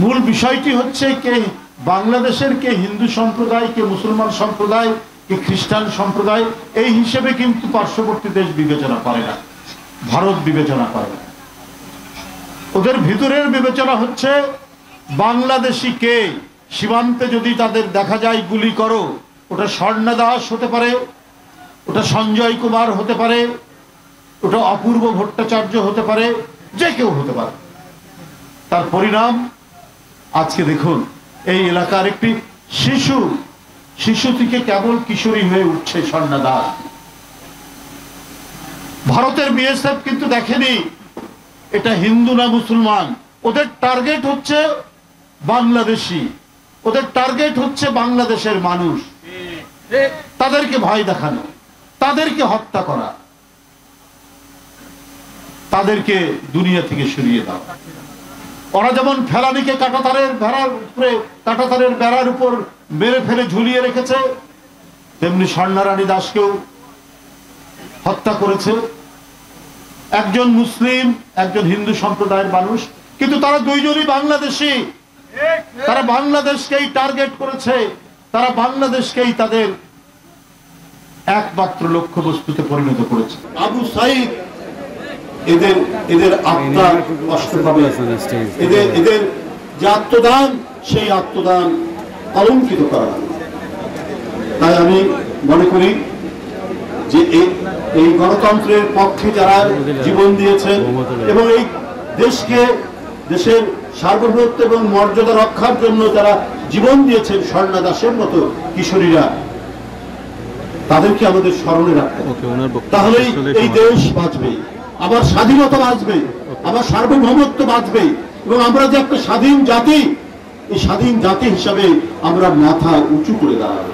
মূল বিষয়টি হচ্ছে কে বাংলাদেশের কে হিন্দু সম্প্রদায়, কে মুসলমান সম্প্রদায়, কে খ্রিস্টান সম্প্রদায়, এই হিসেবে কিন্তু পার্শ্ববর্তী দেশ বিবেচনা করে না, ভারত বিবেচনা করে না। ওদের ভিতরের বিবেচনা হচ্ছে বাংলাদেশি কে। সীমান্তে যদি তাদের দেখা যায় গুলি করো, ওটা স্বর্ণা দাস হতে পারে, ওটা সঞ্জয় কুমার হতে পারে, ওটা অপূর্ব ভট্টাচার্য হতে পারে, যে কেউ হতে পারে। তার পরিণাম আজকে দেখুন, এই এলাকার একটি শিশু থেকে কেবল কিশোরী হয়ে উঠছে স্বর্ণা দাস। ভারতের বিএসএফ কিন্তু দেখেনি এটা হিন্দু না মুসলমান, ওদের টার্গেট হচ্ছে বাংলাদেশি, ওদের টার্গেট হচ্ছে বাংলাদেশের মানুষ। তাদেরকে ভয় দেখানো, তাদেরকে হত্যা করা, তাদেরকে দুনিয়া থেকে সরিয়ে দাও। ওরা যেমন ফেলানিকে কাঁটাতারের বেড়ার উপর মেরে ফেলে ঝুলিয়ে রেখেছে, তেমনি স্বর্ণা রানী দাসকেও হত্যা করেছে। একজন মুসলিম, একজন হিন্দু সম্প্রদায়ের মানুষ, কিন্তু তারা দুইজনই বাংলাদেশি। তারা বাংলাদেশকেই টার্গেট করেছে, তারা বাংলাদেশকেই তাদের একমাত্র লক্ষ্যবস্তুতে পরিণত করেছে। আবু সাইদ এদের আত্মা কষ্ট পাবে, এদের যে আত্মদান, সেই আত্মদান অলঙ্কিত করা। তাই আমি মনে করি যে এই গণতন্ত্রের পক্ষে যারা জীবন দিয়েছেন এবং এই দেশের সার্বভৌমত্ব এবং মর্যাদা রক্ষার জন্য যারা জীবন দিয়েছেন, স্বর্ণা দাসের মতো কিশোরীরা, তাদেরকে আমাদের স্মরণে রাখতে হবে। তাহলেই এই দেশ বাঁচবে, আবার স্বাধীনতা বাঁচবে, আবার সার্বভৌমত্ব বাঁচবে, এবং আমরা যে একটা স্বাধীন জাতি, এই স্বাধীন জাতি হিসাবে আমরা মাথা উঁচু করে দাঁড়াবো।